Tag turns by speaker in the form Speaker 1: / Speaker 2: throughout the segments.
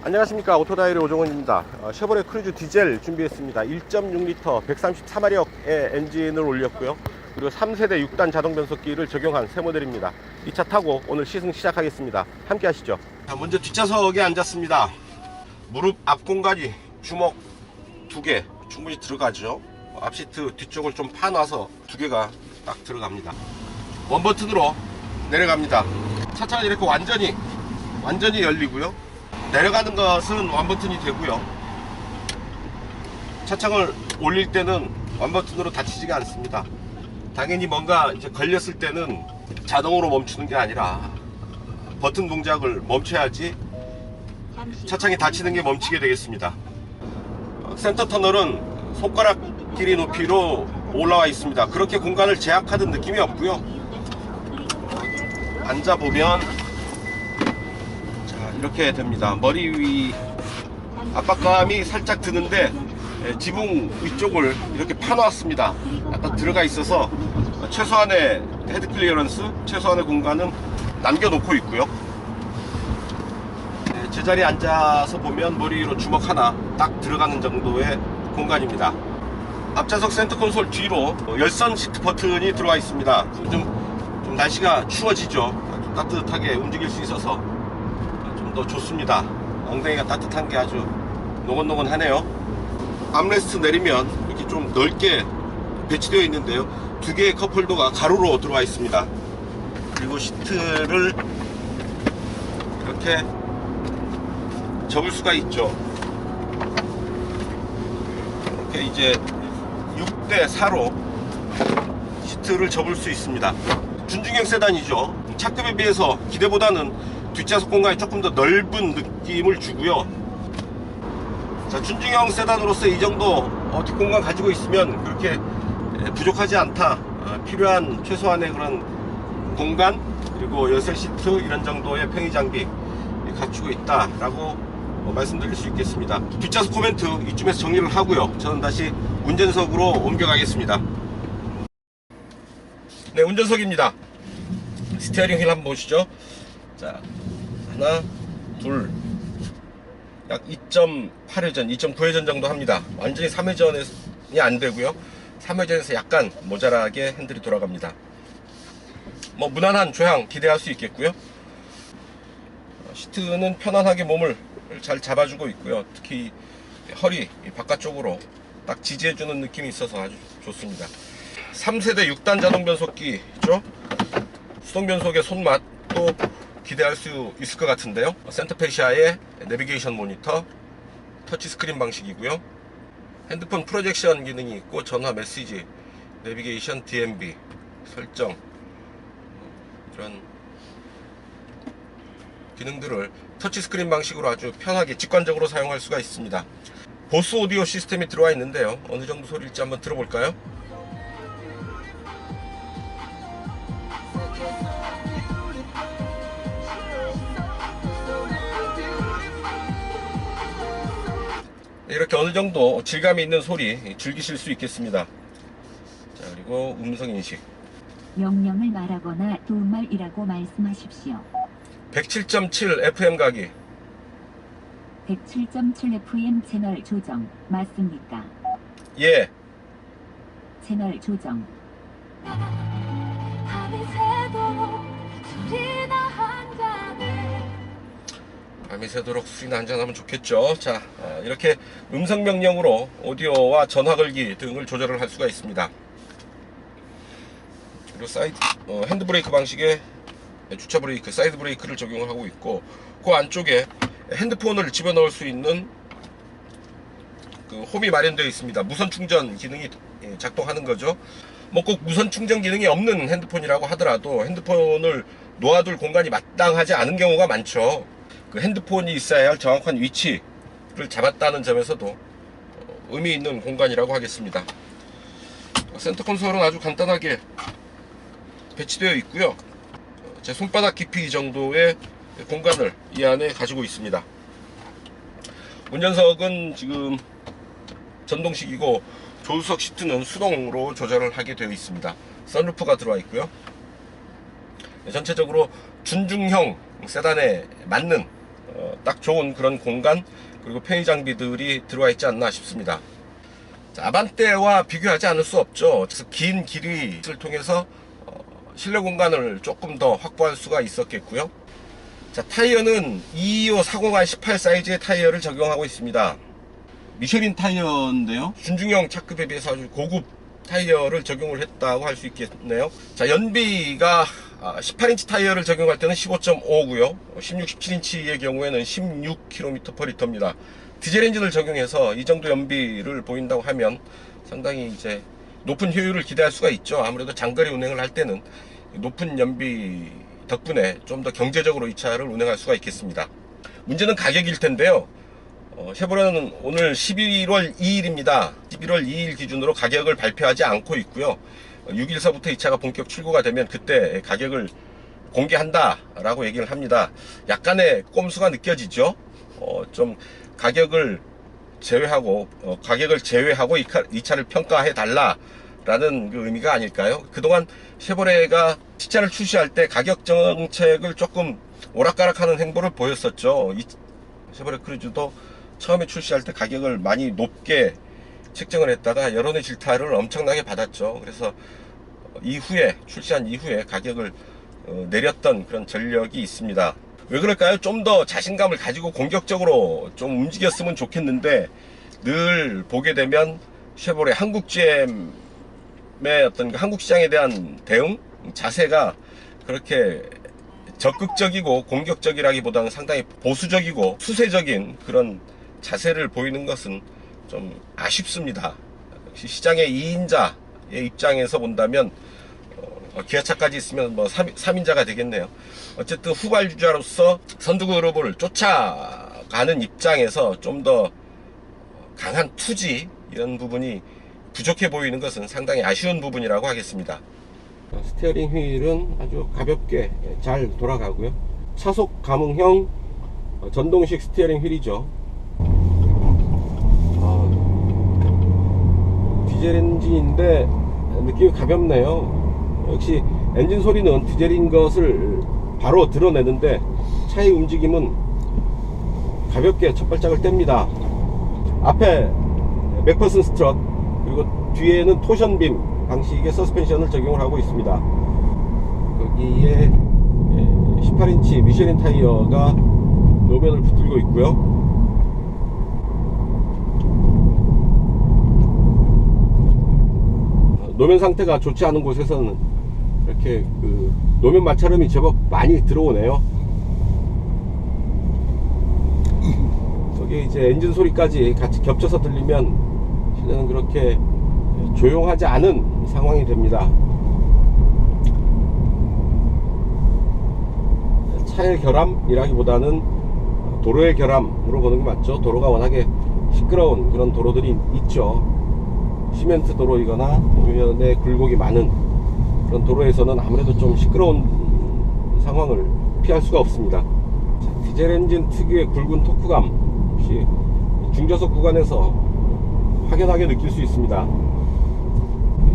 Speaker 1: 안녕하십니까, 오토다이리 오종원입니다. 쉐보레 크루즈 디젤 준비했습니다. 1.6L 134마력의 엔진을 올렸고요, 그리고 3세대 6단 자동 변속기를 적용한 새 모델입니다. 이 차 타고 오늘 시승 시작하겠습니다. 함께 하시죠. 자, 먼저 뒷좌석에 앉았습니다. 무릎 앞 공간이 주먹 2개 충분히 들어가죠. 앞시트 뒤쪽을 좀 파놔서 2개가 딱 들어갑니다. 원버튼으로 내려갑니다. 차창은 이렇게 완전히 열리고요, 내려가는 것은 원버튼이 되고요, 차창을 올릴 때는 원버튼으로 닫히지가 않습니다. 당연히 뭔가 이제 걸렸을 때는 자동으로 멈추는 게 아니라 버튼 동작을 멈춰야지 차창이 닫히는 게 멈추게 되겠습니다. 센터 터널은 손가락 길이 높이로 올라와 있습니다. 그렇게 공간을 제약하는 느낌이 없고요. 앉아보면 이렇게 됩니다. 머리 위 압박감이 살짝 드는데 지붕 위쪽을 이렇게 파놓았습니다. 약간 들어가 있어서 최소한의 헤드 클리어런스, 최소한의 공간은 남겨놓고 있고요. 제자리에 앉아서 보면 머리 위로 주먹 하나 딱 들어가는 정도의 공간입니다. 앞좌석 센터 콘솔 뒤로 열선 시트 버튼이 들어와 있습니다. 좀 날씨가 추워지죠. 좀 따뜻하게 움직일 수 있어서 좀 더 좋습니다. 엉덩이가 따뜻한 게 아주 노곤노곤하네요. 암레스트 내리면 이렇게 좀 넓게 배치되어 있는데요, 2개의 컵홀더가 가로로 들어와 있습니다. 그리고 시트를 이렇게 접을 수가 있죠. 이렇게 이제 6대4로 시트를 접을 수 있습니다. 준중형 세단이죠. 차급에 비해서 기대보다는 뒷좌석 공간이 조금 더 넓은 느낌을 주고요. 자, 준중형 세단으로서 이 정도 뒷공간 가지고 있으면 그렇게 부족하지 않다. 필요한 최소한의 그런 공간, 그리고 열선 시트 이런 정도의 편의 장비 갖추고 있다라고 말씀드릴 수 있겠습니다. 뒷좌석 코멘트 이쯤에서 정리를 하고요, 저는 다시 운전석으로 옮겨가겠습니다. 네, 운전석입니다. 스티어링 휠 한번 보시죠. 자, 하나, 둘, 약 2.8회전, 2.9회전 정도 합니다. 완전히 3회전이 안 되고요, 3회전에서 약간 모자라게 핸들이 돌아갑니다. 뭐 무난한 조향 기대할 수 있겠고요. 시트는 편안하게 몸을 잘 잡아주고 있고요. 특히 허리 바깥쪽으로 딱 지지해주는 느낌이 있어서 아주 좋습니다. 3세대 6단 자동 변속기죠. 수동 변속의 손맛도 기대할 수 있을 것 같은데요. 센터페시아의 내비게이션 모니터, 터치스크린 방식이고요. 핸드폰 프로젝션 기능이 있고, 전화 메시지, 내비게이션, DMB 설정, 이런 기능들을 터치스크린 방식으로 아주 편하게 직관적으로 사용할 수가 있습니다. 보스 오디오 시스템이 들어와 있는데요, 어느 정도 소리일지 한번 들어볼까요? 이렇게 어느 정도 질감이 있는 소리 즐기실 수 있겠습니다. 자, 그리고 음성 인식.
Speaker 2: 명령을 말하거나 도움말이라고 말씀하십시오.
Speaker 1: 107.7 FM 가기.
Speaker 2: 107.7 FM 채널 조정 맞습니까?
Speaker 1: 예.
Speaker 2: 채널 조정.
Speaker 1: 밤이 새도록 술이나 한잔하면 좋겠죠. 자, 이렇게 음성 명령으로 오디오와 전화 걸기 등을 조절을 할 수가 있습니다. 그리고 핸드 브레이크 방식의 주차 브레이크, 사이드 브레이크를 적용을 하고 있고, 그 안쪽에 핸드폰을 집어넣을 수 있는 그 홈이 마련되어 있습니다. 무선 충전 기능이 작동하는 거죠. 뭐 꼭 무선 충전 기능이 없는 핸드폰이라고 하더라도 핸드폰을 놓아둘 공간이 마땅하지 않은 경우가 많죠. 그 핸드폰이 있어야 할 정확한 위치를 잡았다는 점에서도 의미 있는 공간이라고 하겠습니다. 센터 콘솔은 아주 간단하게 배치되어 있고요, 제 손바닥 깊이 정도의 공간을 이 안에 가지고 있습니다. 운전석은 지금 전동식이고, 조수석 시트는 수동으로 조절을 하게 되어 있습니다. 선루프가 들어와 있고요. 전체적으로 준중형 세단에 맞는 딱 좋은 그런 공간 그리고 편의 장비들이 들어와 있지 않나 싶습니다. 자, 아반떼와 비교하지 않을 수 없죠. 그래서 긴 길이를 통해서 실내 공간을 조금 더 확보할 수가 있었겠고요. 자, 타이어는 22540R 18 사이즈의 타이어를 적용하고 있습니다. 미쉐린 타이어인데요, 준중형 차급에 비해서 아주 고급 타이어를 적용을 했다고 할 수 있겠네요. 자, 연비가 18인치 타이어를 적용할 때는 15.5고요 16, 17인치의 경우에는 16km/L입니다. 디젤 엔진을 적용해서 이 정도 연비를 보인다고 하면 상당히 이제 높은 효율을 기대할 수가 있죠. 아무래도 장거리 운행을 할 때는 높은 연비 덕분에 좀 더 경제적으로 이 차를 운행할 수가 있겠습니다. 문제는 가격일 텐데요. 쉐보레는 오늘 11월 2일입니다. 11월 2일 기준으로 가격을 발표하지 않고 있고요. 6일서부터 이 차가 본격 출고가 되면 그때 가격을 공개한다 라고 얘기를 합니다. 약간의 꼼수가 느껴지죠. 좀 가격을 제외하고 이 차를 평가해 달라 라는 그 의미가 아닐까요? 그동안 쉐보레가 시차를 출시할 때 가격 정책을 조금 오락가락하는 행보를 보였었죠. 이 쉐보레 크루즈도 처음에 출시할 때 가격을 많이 높게 책정을 했다가 여론의 질타를 엄청나게 받았죠. 그래서 출시한 이후에 가격을 내렸던 그런 전력이 있습니다. 왜 그럴까요? 좀 더 자신감을 가지고 공격적으로 좀 움직였으면 좋겠는데, 늘 보게 되면 쉐보레 한국 GM의 어떤 한국 시장에 대한 대응 자세가 그렇게 적극적이고 공격적이라기보다는 상당히 보수적이고 수세적인 그런 자세를 보이는 것은 좀 아쉽습니다. 시장의 2인자의 입장에서 본다면 기아차까지 있으면 뭐 3인자가 되겠네요. 어쨌든 후발주자로서 선두그룹을 쫓아가는 입장에서 좀 더 강한 투지, 이런 부분이 부족해 보이는 것은 상당히 아쉬운 부분이라고 하겠습니다. 스티어링 휠은 아주 가볍게 잘 돌아가고요. 차속 감응형 전동식 스티어링 휠이죠. 디젤 엔진인데 느낌이 가볍네요. 역시 엔진 소리는 디젤인 것을 바로 드러내는데 차의 움직임은 가볍게 첫 발짝을 뗍니다. 앞에 맥퍼슨 스트럿, 그리고 뒤에는 토션빔 방식의 서스펜션을 적용을 하고 있습니다. 거기에 18인치 미쉐린 타이어가 노면을 붙들고 있고요. 노면 상태가 좋지 않은 곳에서는 이렇게 그 노면 마찰음이 제법 많이 들어오네요. 거기에 이제 엔진 소리까지 같이 겹쳐서 들리면 실내는 그렇게 조용하지 않은 상황이 됩니다. 차의 결함이라기보다는 도로의 결함으로 보는 게 맞죠. 도로가 워낙에 시끄러운 그런 도로들이 있죠. 시멘트 도로이거나 노면에 굴곡이 많은 그런 도로에서는 아무래도 좀 시끄러운 상황을 피할 수가 없습니다. 디젤 엔진 특유의 굵은 토크감 역시 중저속 구간에서 확연하게 느낄 수 있습니다.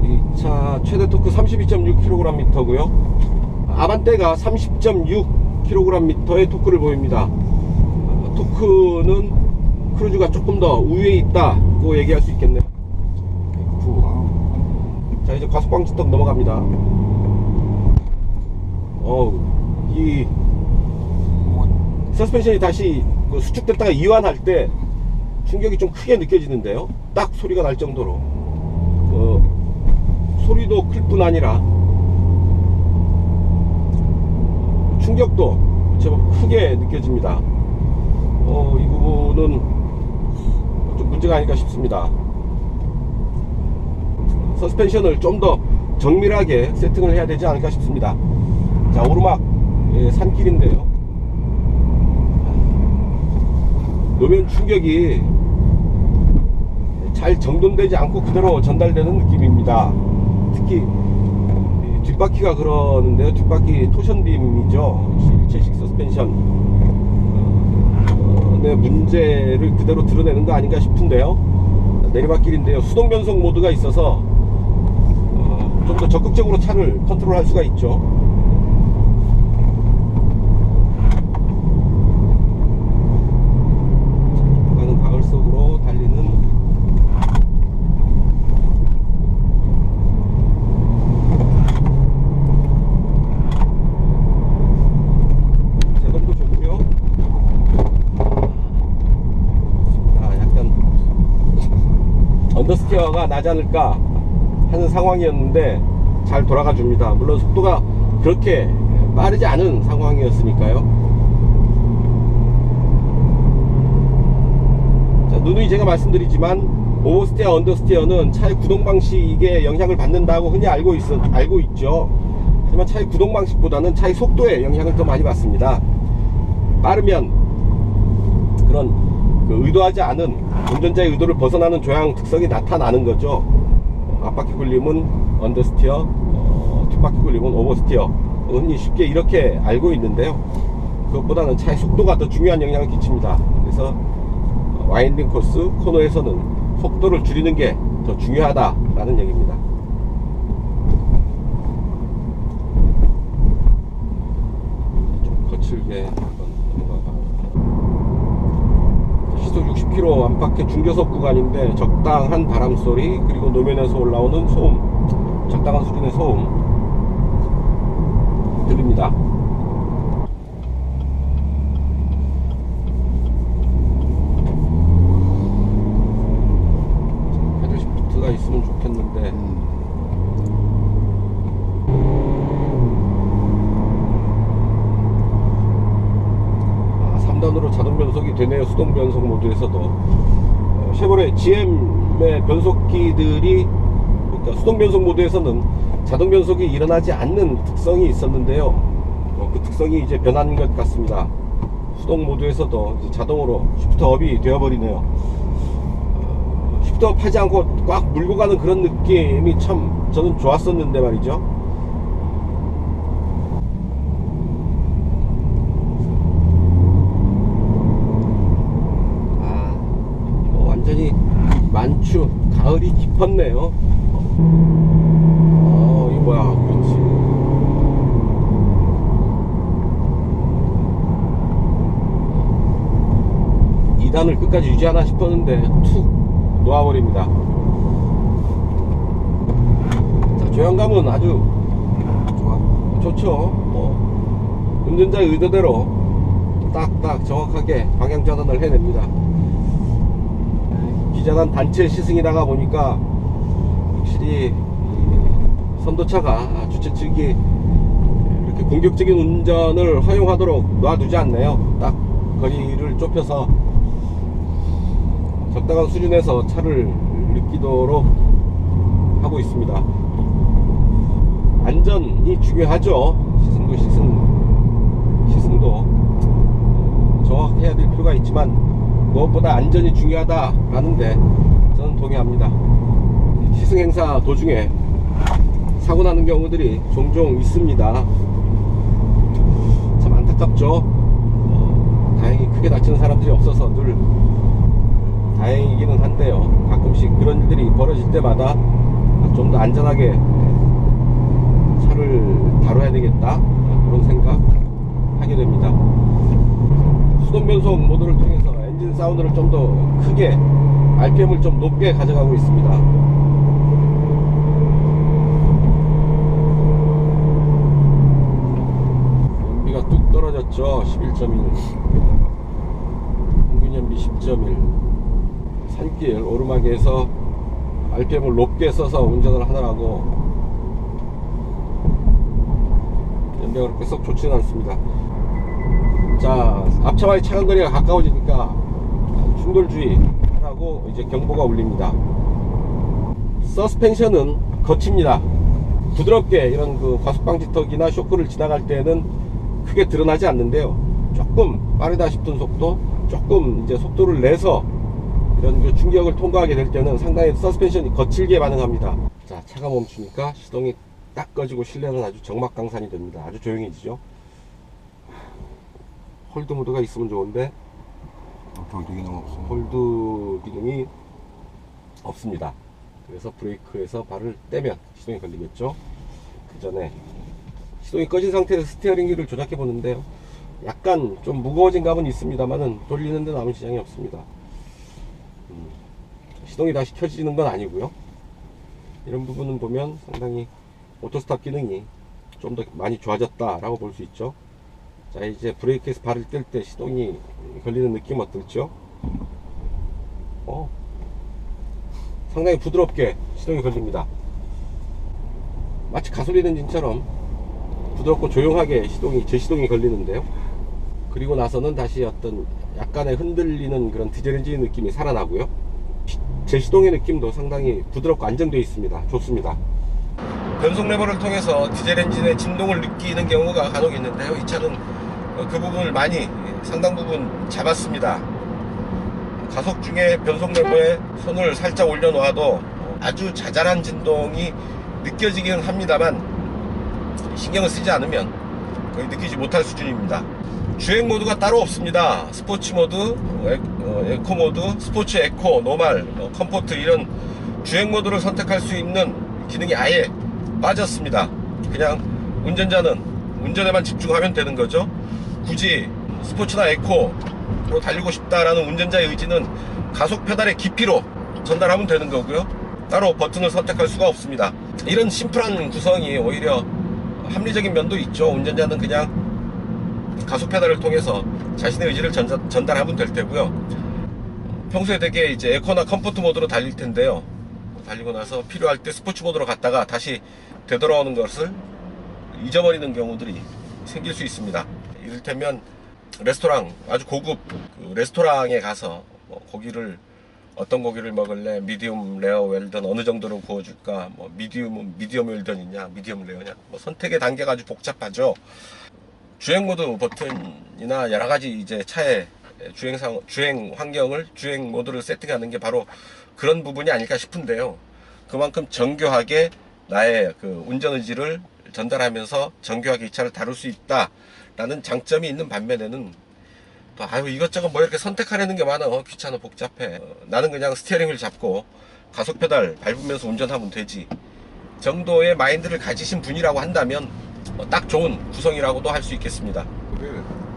Speaker 1: 이 차 최대 토크 32.6kgm 고요. 아반떼가 30.6kgm의 토크를 보입니다. 토크는 크루즈가 조금 더 우위에 있다고 얘기할 수 있겠네요. 자, 이제 과속방지턱 넘어갑니다. 이 서스펜션이 다시 수축됐다가 이완할 때 충격이 좀 크게 느껴지는데요. 딱 소리가 날 정도로 소리도 클 뿐 아니라 충격도 제법 크게 느껴집니다. 이 부분은 좀 문제가 아닐까 싶습니다. 서스펜션을 좀 더 정밀하게 세팅을 해야 되지 않을까 싶습니다. 자, 오르막 산길인데요. 노면 충격이 잘 정돈되지 않고 그대로 전달되는 느낌입니다. 특히 뒷바퀴가 그러는데요. 뒷바퀴 토션빔이죠. 일체식 서스펜션 의 문제를 그대로 드러내는 거 아닌가 싶은데요. 내리막길인데요. 수동 변속 모드가 있어서 좀 더 적극적으로 차를 컨트롤할 수가 있죠. 언더스티어가 나지 않을까 하는 상황이었는데 잘 돌아가 줍니다. 물론 속도가 그렇게 빠르지 않은 상황이었으니까요. 자, 누누이 제가 말씀드리지만 오버스티어, 언더스티어는 차의 구동 방식에 영향을 받는다고 흔히 알고 있죠. 하지만 차의 구동 방식보다는 차의 속도에 영향을 더 많이 받습니다. 빠르면 그런 의도하지 않은 운전자의 의도를 벗어나는 조향 특성이 나타나는 거죠. 앞바퀴 굴림은 언더스티어, 뒷바퀴 굴림은 오버스티어, 흔히 쉽게 이렇게 알고 있는데요. 그것보다는 차의 속도가 더 중요한 영향을 끼칩니다. 그래서 와인딩 코스, 코너에서는 속도를 줄이는 게 더 중요하다라는 얘기입니다. 좀 거칠게 한번 넘어가. 시속 60km 안팎의 중저속 구간인데 적당한 바람소리, 그리고 노면에서 올라오는 소음, 적당한 수준의 소음 들립니다. 패들 시프트가 있으면 좋겠는데 3단으로 자동 변속이 되네요. 수동 변속 모드에서도. 쉐보레 GM의 변속기들이, 그러니까 수동 변속 모드에서는 자동 변속이 일어나지 않는 특성이 있었는데요. 그 특성이 이제 변한 것 같습니다. 수동 모드에서도 이제 자동으로 시프트업이 되어버리네요. 시프트업 하지 않고 꽉 물고 가는 그런 느낌이 참 저는 좋았었는데 말이죠. 완전히 만추, 가을이 깊었네요. 이거 뭐야, 그렇지. 이 단을 끝까지 유지하나 싶었는데 툭 놓아버립니다. 자, 조향감은 아주 좋죠. 운전자의 의도대로 딱딱 정확하게 방향 전환을 해냅니다. 기자단 단체 시승이다가 보니까 확실히 선도차가 주최 측이 이렇게 공격적인 운전을 허용하도록 놔두지 않네요. 딱 거리를 좁혀서 적당한 수준에서 차를 느끼도록 하고 있습니다. 안전이 중요하죠. 시승도 정확해야 될 필요가 있지만 무엇보다 안전이 중요하다라는데 저는 동의합니다. 시승 행사 도중에 사고 나는 경우들이 종종 있습니다. 참 안타깝죠. 다행히 크게 다치는 사람들이 없어서 늘 다행이기는 한데요. 가끔씩 그런 일들이 벌어질 때마다 좀 더 안전하게 차를 다뤄야 되겠다, 그런 생각 하게 됩니다. 수동 변속 모드를 통해서 엔진 사운드를 좀 더 크게, RPM을 좀 높게 가져가고 있습니다. 연비가 뚝 떨어졌죠. 11.1, 평균 연비 10.1. 산길 오르막에서 RPM을 높게 써서 운전을 하느라고 연비가 그렇게 썩 좋지는 않습니다. 자, 앞차와의 차간거리가 가까워지니까 충돌주의 하라고 이제 경보가 울립니다. 서스펜션은 거칩니다. 부드럽게 이런 그 과속방지턱이나 쇼크를 지나갈 때는 크게 드러나지 않는데요. 조금 빠르다 싶은 속도, 조금 이제 속도를 내서 이런 그 충격을 통과하게 될 때는 상당히 서스펜션이 거칠게 반응합니다. 자, 차가 멈추니까 시동이 딱 꺼지고 실내는 아주 정막강산이 됩니다. 아주 조용해지죠. 홀드 모드가 있으면 좋은데 홀드 기능이 없습니다. 그래서 브레이크에서 발을 떼면 시동이 걸리겠죠. 그 전에 시동이 꺼진 상태에서 스티어링 휠을 조작해 보는데요, 약간 좀 무거워진 감은 있습니다만은 돌리는 데는 아무 지장이 없습니다. 시동이 다시 켜지는 건 아니고요. 이런 부분은 보면 상당히 오토스탑 기능이 좀 더 많이 좋아졌다 라고 볼 수 있죠. 자, 이제 브레이크에서 발을 뗄 때 시동이 걸리는 느낌 어떨죠? 상당히 부드럽게 시동이 걸립니다. 마치 가솔린 엔진처럼 부드럽고 조용하게 제 시동이 걸리는데요. 그리고 나서는 다시 어떤 약간의 흔들리는 그런 디젤 엔진의 느낌이 살아나고요. 제 시동의 느낌도 상당히 부드럽고 안정되어 있습니다. 좋습니다. 변속 레버를 통해서 디젤 엔진의 진동을 느끼는 경우가 간혹 있는데요. 이 차는 그 부분을 많이 상당 부분 잡았습니다. 가속 중에 변속 레버에 손을 살짝 올려놓아도 아주 자잘한 진동이 느껴지기는 합니다만 신경을 쓰지 않으면 거의 느끼지 못할 수준입니다. 주행 모드가 따로 없습니다. 스포츠 모드, 에코 모드, 스포츠 에코, 노멀, 컴포트 이런 주행 모드를 선택할 수 있는 기능이 아예 빠졌습니다. 그냥 운전자는 운전에만 집중하면 되는 거죠. 굳이 스포츠나 에코로 달리고 싶다라는 운전자의 의지는 가속 페달의 깊이로 전달하면 되는 거고요. 따로 버튼을 선택할 수가 없습니다. 이런 심플한 구성이 오히려 합리적인 면도 있죠. 운전자는 그냥 가속 페달을 통해서 자신의 의지를 전달하면 될 테고요. 평소에 되게 이제 에코나 컴포트 모드로 달릴 텐데요. 달리고 나서 필요할 때 스포츠 모드로 갔다가 다시 되돌아오는 것을 잊어버리는 경우들이 생길 수 있습니다. 이를테면 레스토랑, 아주 고급 레스토랑에 가서 어떤 고기를 먹을래? 미디움 레어 웰던 어느 정도로 구워줄까? 미디움 웰던이냐, 미디움 레어냐? 선택의 단계가 아주 복잡하죠. 주행 모드 버튼이나 여러 가지 이제 차의 주행 환경을, 주행 모드를 세팅하는 게 바로 그런 부분이 아닐까 싶은데요. 그만큼 정교하게 나의 운전 의지를 전달하면서 정교하게 이 차를 다룰 수 있다라는 장점이 있는 반면에는 또 이것저것 이렇게 선택하려는 게 많아. 귀찮아, 복잡해. 나는 그냥 스티어링 휠 잡고 가속 페달 밟으면서 운전하면 되지 정도의 마인드를 가지신 분이라고 한다면 딱 좋은 구성이라고도 할 수 있겠습니다.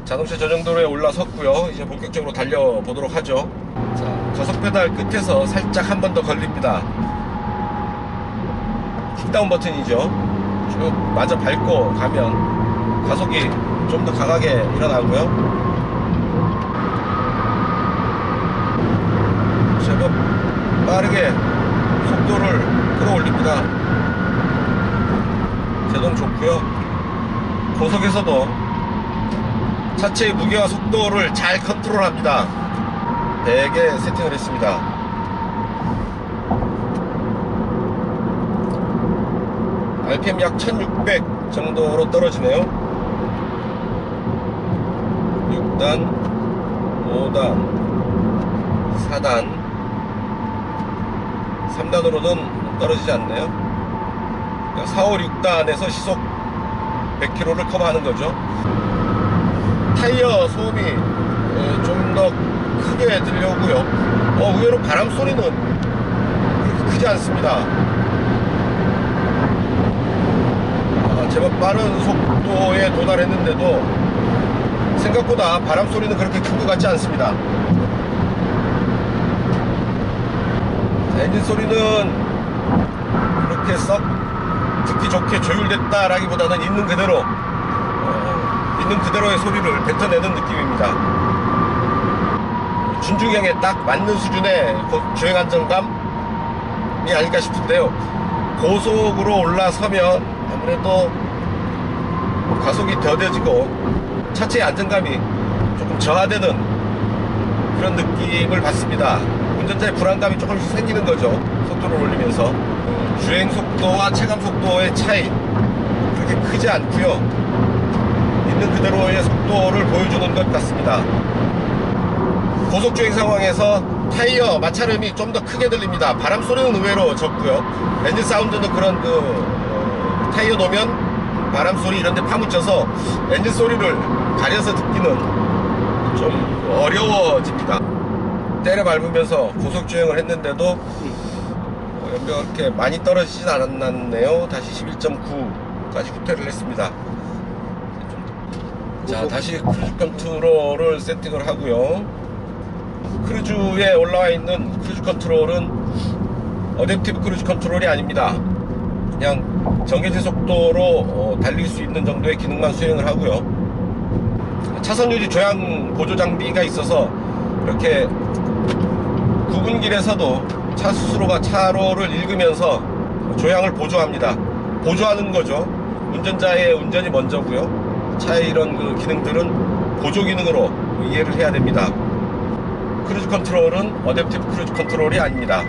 Speaker 1: 자동차 전용도로에 올라섰고요. 이제 본격적으로 달려보도록 하죠. 자, 가속 페달 끝에서 살짝 한 번 더 걸립니다. 킥다운 버튼이죠. 쭉 마저 밟고 가면 가속이 좀 더 강하게 일어나고요. 제법 빠르게 속도를 끌어올립니다. 제동 좋고요. 고속에서도 차체의 무게와 속도를 잘 컨트롤합니다. 되게 세팅을 했습니다. RPM 약 1600 정도로 떨어지네요. 6단, 5단, 4단, 3단으로는 떨어지지 않네요. 4, 5, 6단에서 시속 100km를 커버하는 거죠. 타이어 소음이 좀 더 크게 들려오고요. 의외로 바람 소리는 그렇게 크지 않습니다. 제법 빠른 속도에 도달했는데도 생각보다 바람 소리는 그렇게 큰 것 같지 않습니다. 엔진 소리는 그렇게 썩 듣기 좋게 조율됐다라기보다는 있는 그대로의 소리를 뱉어내는 느낌입니다. 준중형에 딱 맞는 수준의 주행 안정감이 아닐까 싶은데요. 고속으로 올라서면 아무래도 가속이 더뎌지고 차체의 안정감이 조금 저하되는 그런 느낌을 받습니다. 운전자의 불안감이 조금씩 생기는 거죠. 속도를 올리면서 주행 속도와 체감 속도의 차이 그렇게 크지 않고요. 있는 그대로의 속도를 보여주는 것 같습니다. 고속주행 상황에서 타이어 마찰음이 좀 더 크게 들립니다. 바람 소리는 의외로 적고요. 엔진 사운드는 그런 타이어 놓으면 바람 소리 이런 데 파묻혀서 엔진 소리를 가려서 듣기는 좀 어려워집니다. 때려 밟으면서 고속주행을 했는데도 이렇게 많이 떨어지진 않았네요. 다시 11.9까지 후퇴를 했습니다. 자, 다시 크루즈 컨트롤을 세팅을 하고요. 크루즈에 올라와 있는 크루즈 컨트롤은 어댑티브 크루즈 컨트롤이 아닙니다. 그냥 정해진 속도로 달릴 수 있는 정도의 기능만 수행을 하고요. 차선 유지 조향 보조 장비가 있어서 이렇게 구분길에서도 차 스스로가 차로를 읽으면서 조향을 보조합니다. 보조하는 거죠. 운전자의 운전이 먼저고요. 차의 이런 그 기능들은 보조 기능으로 이해를 해야 됩니다. 크루즈 컨트롤은 어댑티브 크루즈 컨트롤이 아닙니다.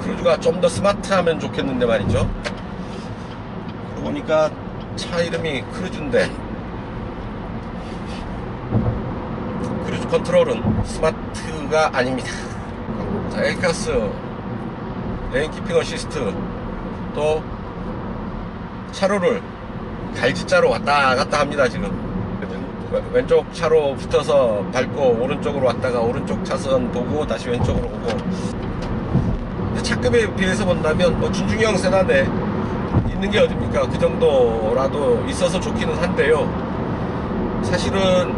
Speaker 1: 크루즈가 좀 더 스마트하면 좋겠는데 말이죠. 그러고 보니까 차 이름이 크루즈인데 크루즈 컨트롤은 스마트가 아닙니다. 자, 에이카스 레인 키핑 어시스트, 또 차로를 갈지자로 왔다 갔다 합니다. 지금 왼쪽 차로 붙어서 밟고 오른쪽으로 왔다가 오른쪽 차선 보고 다시 왼쪽으로 오고. 차급에 비해서 본다면 뭐 준중형 세단에 있는 게 어딥니까? 그 정도라도 있어서 좋기는 한데요. 사실은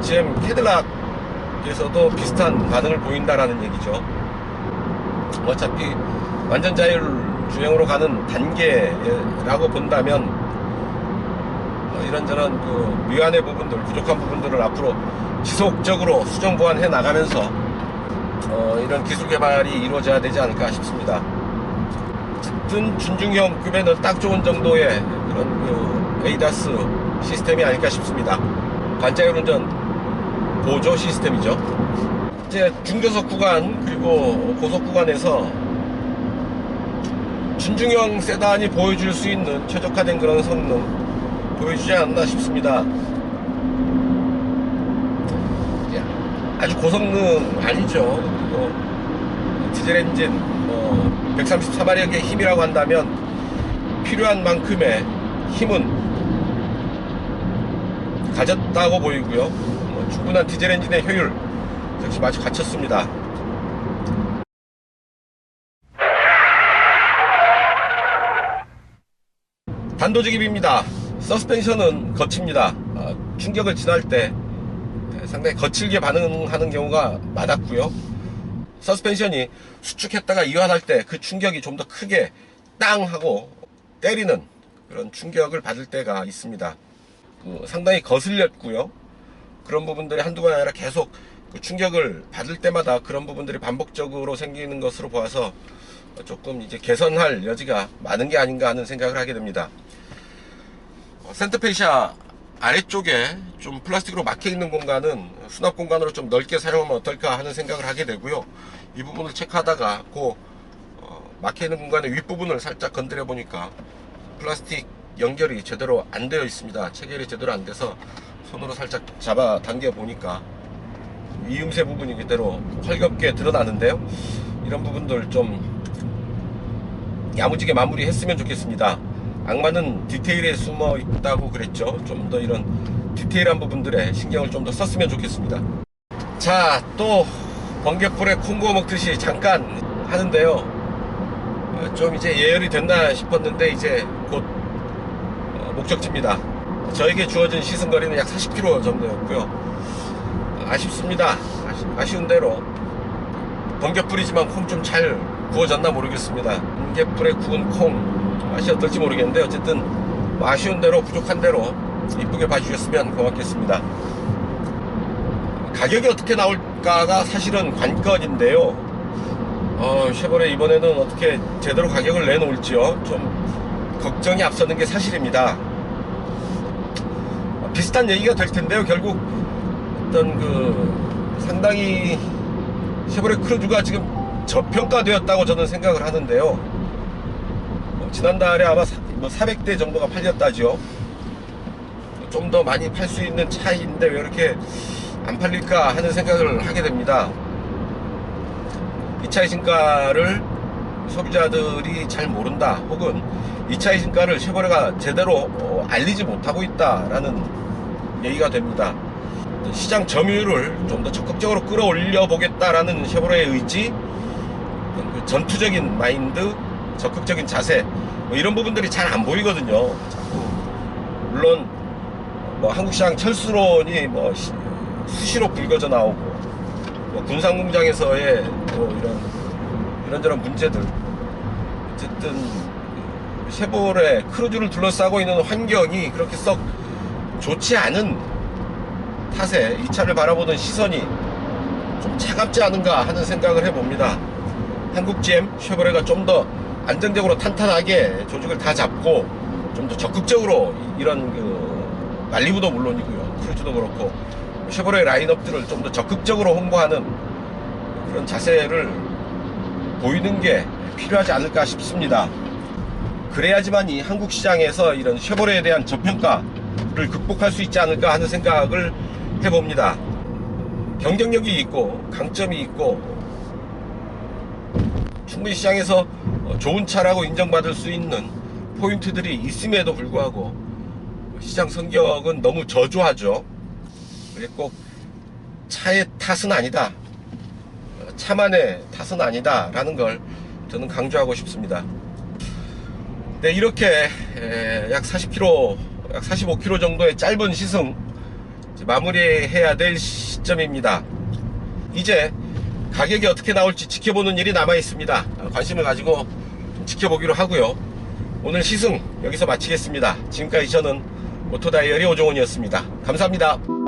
Speaker 1: GM 캐딜락에서도 비슷한 반응을 보인다라는 얘기죠. 어차피 완전 자율 주행으로 가는 단계라고 본다면 이런저런 그 미완의 부분들, 부족한 부분들을 앞으로 지속적으로 수정 보완해 나가면서 이런 기술 개발이 이루어져야 되지 않을까 싶습니다. 어쨌든 준중형급에는 딱 좋은 정도의 그런 그 ADAS 시스템이 아닐까 싶습니다. 반자율 운전 보조 시스템이죠. 이제 중저속 구간 그리고 고속 구간에서 준중형 세단이 보여줄 수 있는 최적화된 그런 성능 보여주지 않나 싶습니다. 아주 고성능 아니죠. 그리고 디젤 엔진 134마력의 힘이라고 한다면 필요한 만큼의 힘은 가졌다고 보이고요. 충분한 디젤 엔진의 효율 역시 마치 갖췄습니다. 단도직입입니다. 서스펜션은 거칩니다. 충격을 지날 때 상당히 거칠게 반응하는 경우가 많았고요. 서스펜션이 수축했다가 이완할 때 그 충격이 좀 더 크게 땅 하고 때리는 그런 충격을 받을 때가 있습니다. 상당히 거슬렸고요. 그런 부분들이 한두 번 아니라 계속 그 충격을 받을 때마다 그런 부분들이 반복적으로 생기는 것으로 보아서 조금 이제 개선할 여지가 많은 게 아닌가 하는 생각을 하게 됩니다. 센터페시아 아래쪽에 좀 플라스틱으로 막혀 있는 공간은 수납 공간으로 좀 넓게 사용하면 어떨까 하는 생각을 하게 되고요. 이 부분을 체크하다가 그 막혀 있는 공간의 윗부분을 살짝 건드려 보니까 플라스틱 연결이 제대로 안 되어 있습니다. 체결이 제대로 안 돼서 손으로 살짝 잡아 당겨 보니까 이음새 부분이 그대로 헐겁게 드러나는데요. 이런 부분들 좀 야무지게 마무리했으면 좋겠습니다. 악마는 디테일에 숨어 있다고 그랬죠. 좀 더 이런 디테일한 부분들에 신경을 좀 더 썼으면 좋겠습니다. 자, 또 번갯불에 콩 구워 먹듯이 잠깐 하는데요. 좀 이제 예열이 됐나 싶었는데 이제 곧 목적지입니다. 저에게 주어진 시승거리는 약 40km 정도였고요. 아쉽습니다. 아쉬운 대로 번갯불이지만 콩 좀 잘 구워졌나 모르겠습니다. 번갯불에 구운 콩 맛이 어떨지 모르겠는데 어쨌든 아쉬운 대로 부족한 대로 이쁘게 봐주셨으면 고맙겠습니다. 가격이 어떻게 나올까가 사실은 관건인데요. 쉐보레 이번에는 어떻게 제대로 가격을 내놓을지요 좀 걱정이 앞서는 게 사실입니다. 비슷한 얘기가 될 텐데요. 결국 어떤 그 상당히 쉐보레 크루즈가 지금 저평가되었다고 저는 생각을 하는데요. 지난달에 아마 400대 정도가 팔렸다죠. 좀 더 많이 팔 수 있는 차인데 왜 이렇게 안 팔릴까 하는 생각을 하게 됩니다. 이 차의 진가를 소비자들이 잘 모른다, 혹은 이 차의 진가를 쉐보레가 제대로 알리지 못하고 있다라는 얘기가 됩니다. 시장 점유율을 좀 더 적극적으로 끌어올려 보겠다라는 쉐보레의 의지, 전투적인 마인드, 적극적인 자세, 이런 부분들이 잘 안 보이거든요. 물론 한국시장 철수론이 수시로 불거져 나오고 군산공장에서의 이런저런 문제들, 어쨌든 쉐보레 크루즈를 둘러싸고 있는 환경이 그렇게 썩 좋지 않은 탓에 이 차를 바라보는 시선이 좀 차갑지 않은가 하는 생각을 해봅니다. 한국 GM, 쉐보레가 좀 더 안정적으로 탄탄하게 조직을 다 잡고 좀 더 적극적으로 이런 그 말리부도 물론이고요, 크루즈도 그렇고 쉐보레 라인업들을 좀 더 적극적으로 홍보하는 그런 자세를 보이는 게 필요하지 않을까 싶습니다. 그래야지만 이 한국 시장에서 이런 쉐보레에 대한 저평가를 극복할 수 있지 않을까 하는 생각을 해봅니다. 경쟁력이 있고 강점이 있고 충분히 시장에서 좋은 차라고 인정받을 수 있는 포인트들이 있음에도 불구하고 시장 성격은 너무 저조하죠. 꼭 차의 탓은 아니다, 차만의 탓은 아니다 라는 걸 저는 강조하고 싶습니다. 네, 이렇게 약 40km, 약 45km 정도의 짧은 시승 마무리해야 될 시점입니다. 이제 가격이 어떻게 나올지 지켜보는 일이 남아 있습니다. 관심을 가지고 지켜보기로 하고요. 오늘 시승 여기서 마치겠습니다. 지금까지 저는 오토다이어리 오종원이었습니다. 감사합니다.